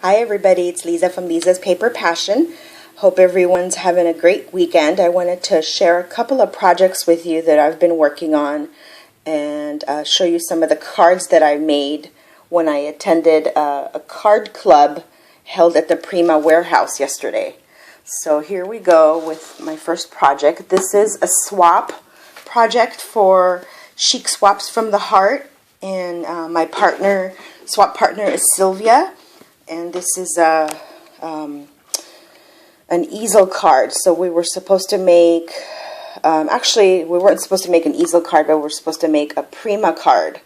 Hi everybody, it's Lisa from Lisa's Paper Passion. Hope everyone's having a great weekend. I wanted to share a couple of projects with you that I've been working on and show you some of the cards that I made when I attended a card club held at the Prima warehouse yesterday. So here we go with my first project. This is a swap project for Chic Swaps from the Heart, and my swap partner is Sylvia. And this is an easel card. So we were supposed to make, actually we weren't supposed to make an easel card, but we were supposed to make a Prima card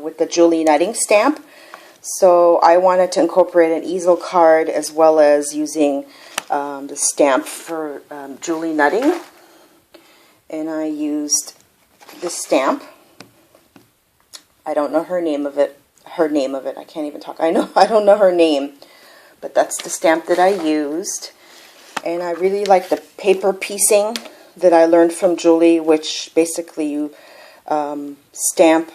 with the Julie Nutting stamp. So I wanted to incorporate an easel card as well as using the stamp for Julie Nutting. And I used the stamp. I don't know her name of it. I can't even talk. I don't know her name, but that's the stamp that I used. And I really like the paper piecing that I learned from Julie, which basically you stamp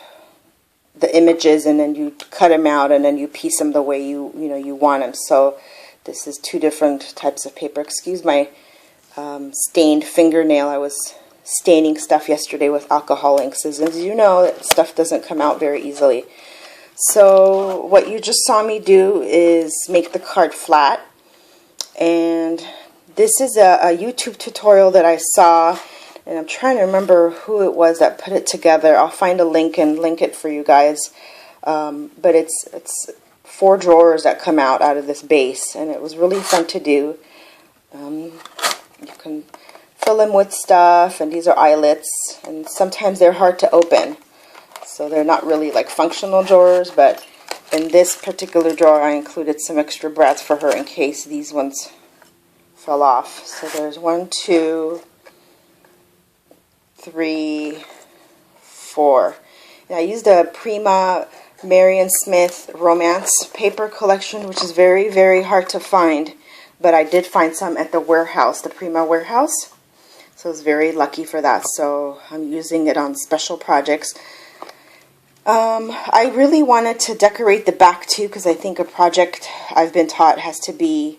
the images and then you cut them out and then you piece them the way you want them. So this is two different types of paper. Excuse my stained fingernail. I was staining stuff yesterday with alcohol inks. As you know, stuff doesn't come out very easily. So what you just saw me do is make the card flat, and this is a YouTube tutorial that I saw, and I'm trying to remember who it was that put it together. I'll find a link and link it for you guys, but it's 4 drawers that come out of this base, and it was really fun to do. You can fill them with stuff, and these are eyelets, and sometimes they're hard to open. So they're not really like functional drawers, but in this particular drawer I included some extra brads for her in case these ones fell off. So there's 1, 2, 3, 4. And I used a Prima Marion Smith romance paper collection, which is very, very hard to find, but I did find some at the warehouse, the Prima warehouse. So I was very lucky for that. So I'm using it on special projects. I really wanted to decorate the back too, because I think a project I've been taught has to be,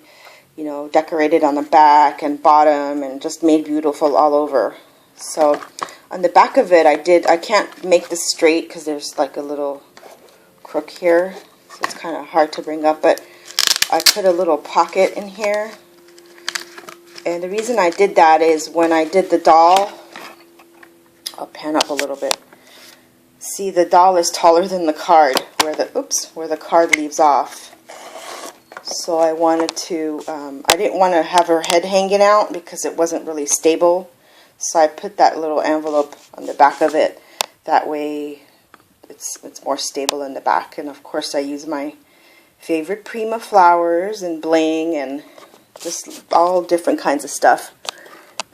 decorated on the back and bottom and just made beautiful all over. So on the back of it, I can't make this straight because there's like a little crook here, so it's kind of hard to bring up, but I put a little pocket in here. And the reason I did that is when I did the doll, I'll pan up a little bit. See, the doll is taller than the card where the card leaves off. So I wanted to, I didn't want to have her head hanging out because it wasn't really stable. So I put that little envelope on the back of it. That way it's more stable in the back. And of course I use my favorite Prima flowers and bling and just all different kinds of stuff.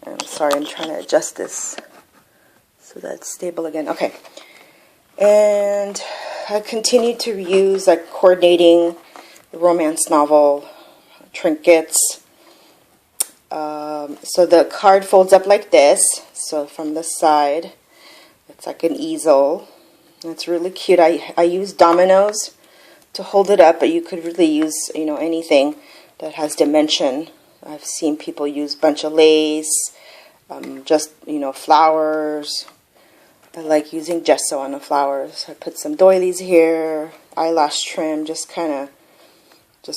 I'm sorry, I'm trying to adjust this so that it's stable again. Okay. And I continued to use like coordinating the romance novel trinkets. So the card folds up like this. So from this side, it's like an easel. It's really cute. I use dominoes to hold it up, but you could really use anything that has dimension. I've seen people use a bunch of lace, just flowers. I like using gesso on the flowers. I put some doilies here, eyelash trim, just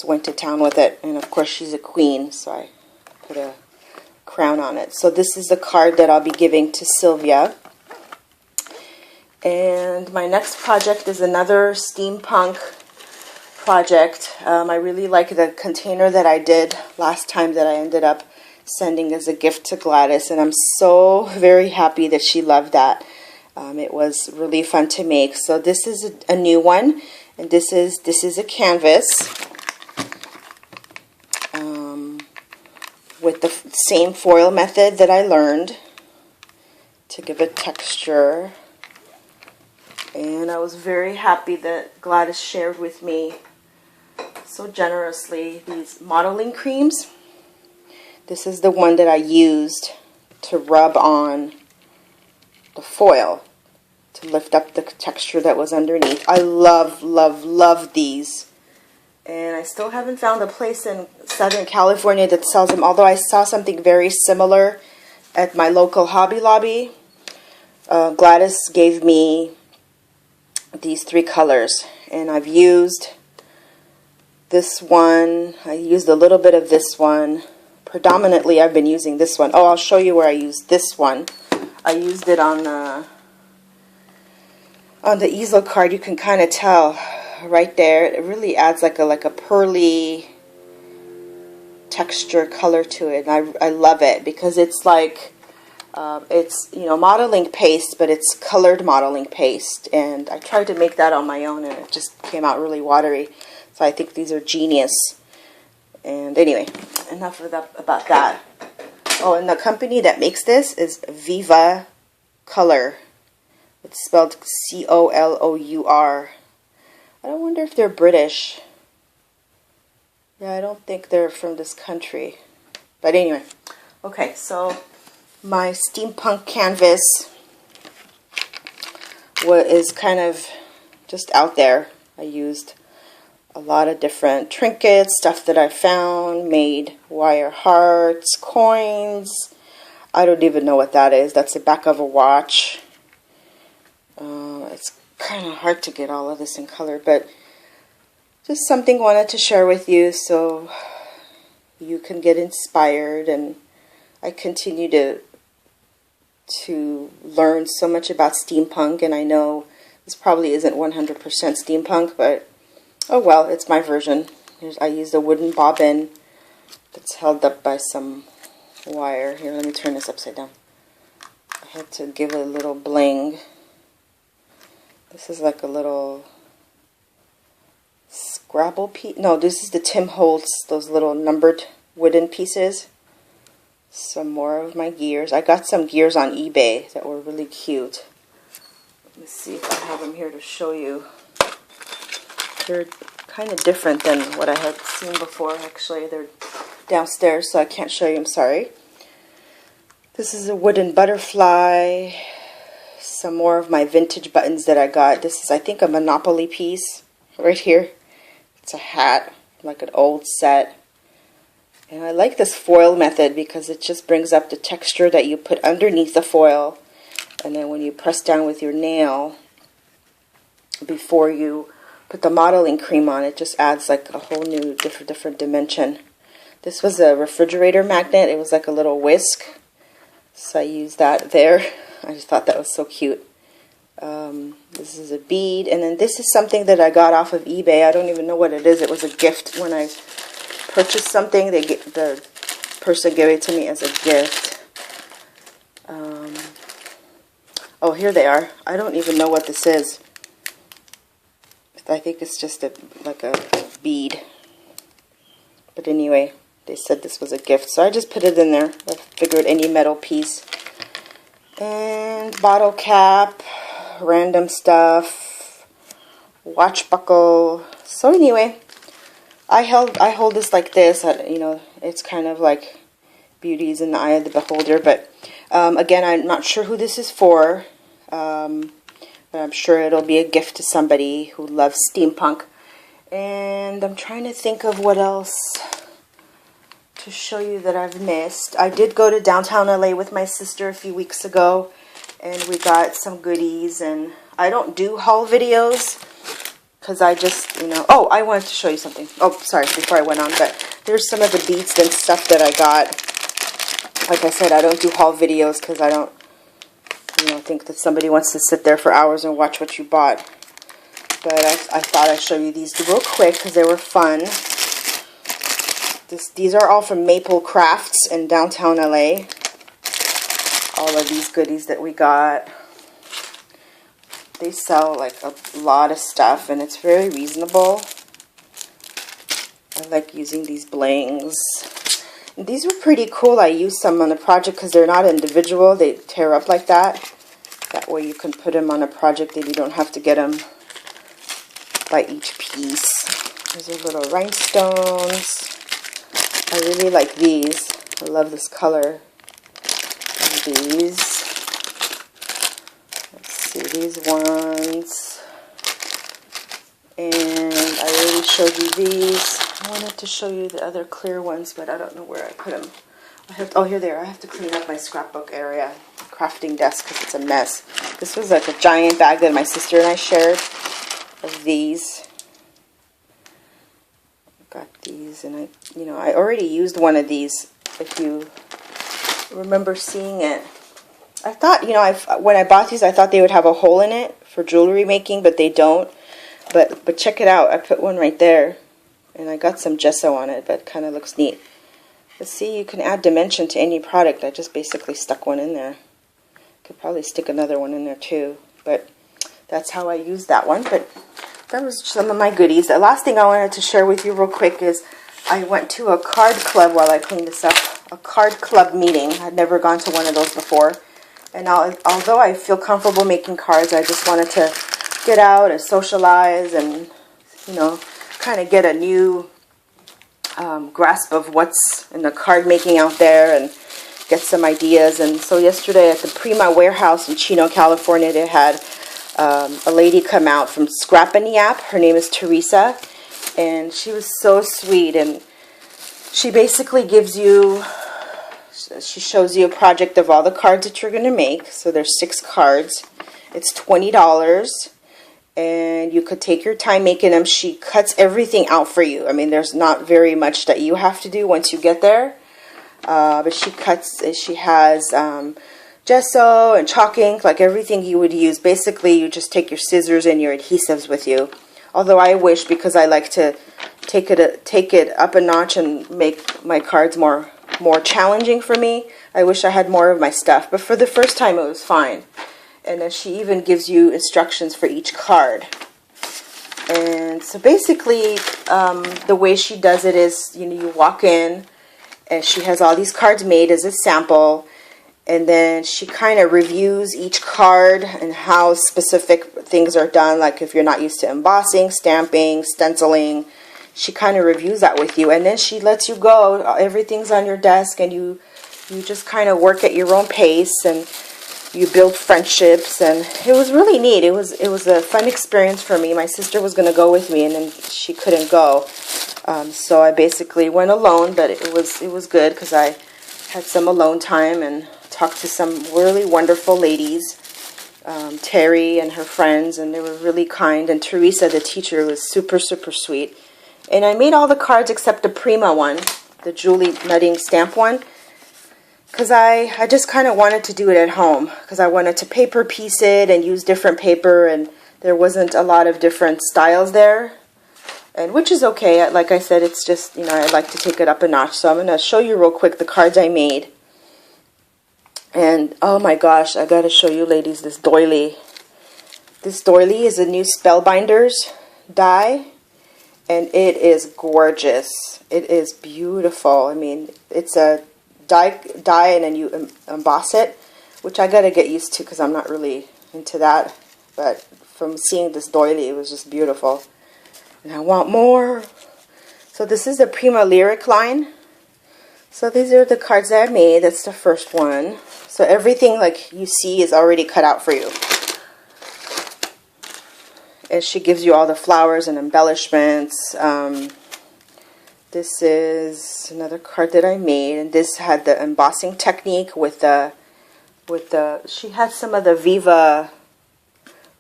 went to town with it. And of course she's a queen, so I put a crown on it. So this is the card that I'll be giving to Sylvia. And my next project is another steampunk project. I really like the container that I did last time that I ended up sending as a gift to Gladys, and I'm so very happy that she loved that. It was really fun to make. So this is a new one, and this is a canvas with the same foil method that I learned to give it texture. And I was very happy that Gladys shared with me so generously these modeling creams. This is the one that I used to rub on the foil to lift up the texture that was underneath. I love, love, love these. And I still haven't found a place in Southern California that sells them, although I saw something very similar at my local Hobby Lobby. Gladys gave me these 3 colors, and I've used this one. I used a little bit of this one. Predominantly, I've been using this one. Oh, I'll show you where I used this one. I used it on the easel card. You can kind of tell right there. It really adds like a pearly texture color to it. And I love it because it's like it's, you know, modeling paste, but it's colored modeling paste. And I tried to make that on my own, and it just came out really watery. So I think these are genius. And anyway, enough of that, about that. Oh, and the company that makes this is Viva Color. It's spelled C-O-L-O-U-R. I don't wonder if they're British. Yeah, I don't think they're from this country. But anyway, okay, so my steampunk canvas is kind of just out there. I used a lot of different trinkets, stuff that I found, made wire hearts, coins. I don't even know what that is. That's the back of a watch. It's kind of hard to get all of this in color, but just something I wanted to share with you so you can get inspired. And I continue to learn so much about steampunk, and I know this probably isn't 100% steampunk, but oh well, it's my version. I used a wooden bobbin that's held up by some wire. Here, let me turn this upside down. I had to give it a little bling. This is like a little Scrabble piece. No, this is the Tim Holtz, those little numbered wooden pieces. Some more of my gears. I got some gears on eBay that were really cute. Let me see if I have them here to show you. They're kind of different than what I had seen before. Actually, they're downstairs, so I can't show you. I'm sorry. This is a wooden butterfly. Some more of my vintage buttons that I got. This is, I think, a Monopoly piece right here. It's a hat, like an old set. And I like this foil method because it just brings up the texture that you put underneath the foil. And then when you press down with your nail, before you put the modeling cream on, it just adds like a whole new different dimension. This was a refrigerator magnet. It was like a little whisk. So I used that there. I just thought that was so cute. This is a bead. And then this is something that I got off of eBay. I don't even know what it is. It was a gift when I purchased something. The person gave it to me as a gift. Oh, here they are. I don't even know what this is. I think it's just like a bead. But anyway, they said this was a gift, so I just put it in there. I figured any metal piece. And bottle cap, random stuff, watch buckle. So anyway, I hold this like this. You know, it's kind of like beauty's in the eye of the beholder. But again, I'm not sure who this is for. But I'm sure it'll be a gift to somebody who loves steampunk. And I'm trying to think of what else to show you that I've missed. I did go to downtown LA with my sister a few weeks ago, and we got some goodies. And I don't do haul videos because I just, you know, oh, I wanted to show you something. Oh, sorry, before I went on, but there's some of the beads and stuff that I got. Like I said, I don't do haul videos because I don't, you know, think that somebody wants to sit there for hours and watch what you bought. But I thought I'd show you these real quick because they were fun. These are all from Maple Crafts in downtown LA. All of these goodies that we got. They sell like a lot of stuff and it's very reasonable. I like using these blings. And these were pretty cool. I used some on a project because they're not individual. They tear up like that. That way you can put them on a project and you don't have to get them by each piece. These are little rhinestones. I really like these. I love this color. And these. Let's see, these ones. And I already showed you these. I wanted to show you the other clear ones, but I don't know where I put them. Oh, here they are. I have to clean up my scrapbook area, crafting desk, because it's a mess. This was like a giant bag that my sister and I shared of these. Got these, and I already used one of these, if you remember seeing it. I thought, when I bought these, I thought they would have a hole in it for jewelry making, but they don't. But check it out. I put one right there, and I got some gesso on it, but it kind of looks neat. But see, you can add dimension to any product. I just basically stuck one in there. Could probably stick another one in there too, but that's how I used that one. But that was some of my goodies. The last thing I wanted to share with you real quick is I went to a card club while I cleaned this up. A card club meeting. I'd never gone to one of those before. And although I feel comfortable making cards, I just wanted to get out and socialize and, kind of get a new grasp of what's in the card making out there and get some ideas. And so yesterday at the Prima warehouse in Chino, California, they had a lady come out from Scrap and Yap. Her name is Teresa, and she was so sweet. And she basically she shows you a project of all the cards that you're going to make. So there's 6 cards. It's $20. And you could take your time making them. She cuts everything out for you. I mean, there's not very much that you have to do once you get there. But she has gesso and chalk ink, like everything you would use. Basically, you just take your scissors and your adhesives with you. Although I wish, because I like to take it up a notch and make my cards more challenging for me, I wish I had more of my stuff. But for the first time, it was fine. And then she even gives you instructions for each card. And so basically, the way she does it is, you walk in, and she has all these cards made as a sample. And then she kind of reviews each card and how specific things are done. Like if you're not used to embossing, stamping, stenciling, she kind of reviews that with you. And then she lets you go. Everything's on your desk, and you just kind of work at your own pace, and you build friendships. And it was really neat. It was a fun experience for me. My sister was going to go with me, and then she couldn't go. So I basically went alone, but it was good because I had some alone time and talked to some really wonderful ladies, Terry and her friends, and they were really kind. And Teresa, the teacher, was super, super sweet. And I made all the cards except the Prima one, the Julie Nutting stamp one, because I just kind of wanted to do it at home, because I wanted to paper piece it and use different paper, and there wasn't a lot of different styles there. And which is okay. Like I said, it's just, I like to take it up a notch. So I'm going to show you real quick the cards I made. And oh my gosh, I got to show you ladies this doily. This doily is a new Spellbinders die. And it is gorgeous. It is beautiful. I mean, it's a die and then you emboss it, which I got to get used to because I'm not really into that. But from seeing this doily, it was just beautiful. And I want more. So this is the Prima Lyric line. So these are the cards that I made. That's the first one. So everything like you see is already cut out for you. And she gives you all the flowers and embellishments. This is another card that I made. And this had the embossing technique with the she had some of the Viva,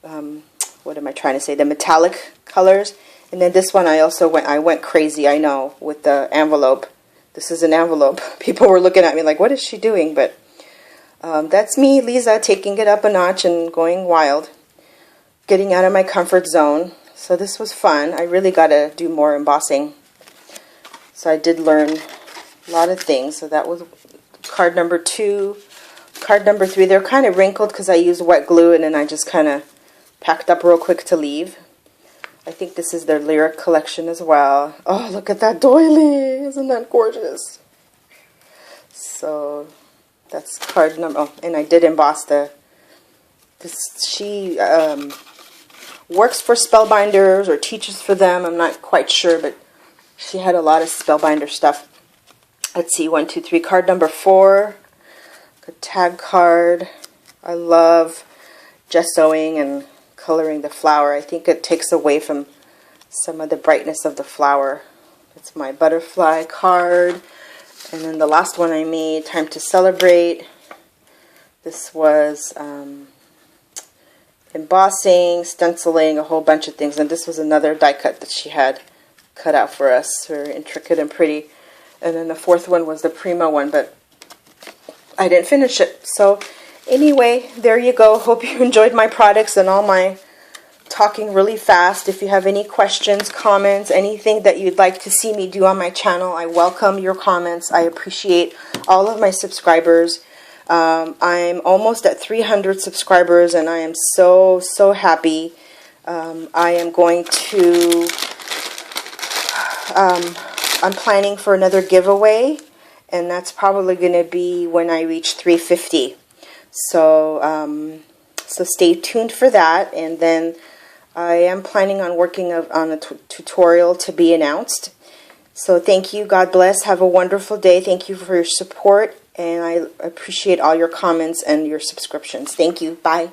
what am I trying to say? The metallic colors. And then this one I went crazy, I know, with the envelope. This is an envelope. People were looking at me like, what is she doing? But that's me, Lisa, taking it up a notch and going wild. Getting out of my comfort zone. So this was fun. I really got to do more embossing. So I did learn a lot of things. So that was card number 2. Card number 3, they're kind of wrinkled because I used wet glue and then I just kind of packed up real quick to leave. I think this is their lyric collection as well. Oh, look at that doily. Isn't that gorgeous? So that's card number, oh, and I did emboss she works for Spellbinders or teaches for them. I'm not quite sure, but she had a lot of Spellbinder stuff. Let's see, 1, 2, 3. Card number 4. A tag card. I love gessoing and coloring the flower. I think it takes away from some of the brightness of the flower. It's my butterfly card. And then the last one I made, Time to Celebrate. This was embossing, stenciling, a whole bunch of things. And this was another die cut that she had cut out for us. Very intricate and pretty. And then the fourth one was the Prima one, but I didn't finish it. So anyway, there you go. Hope you enjoyed my products and all my talking really fast. If you have any questions, comments, anything that you'd like to see me do on my channel, I welcome your comments. I appreciate all of my subscribers. I'm almost at 300 subscribers, and I am so happy. I am going to, I'm planning for another giveaway, and that's probably going to be when I reach 350. So, so stay tuned for that, and then I am planning on working on a tutorial to be announced. So thank you. God bless. Have a wonderful day. Thank you for your support, and I appreciate all your comments and your subscriptions. Thank you. Bye.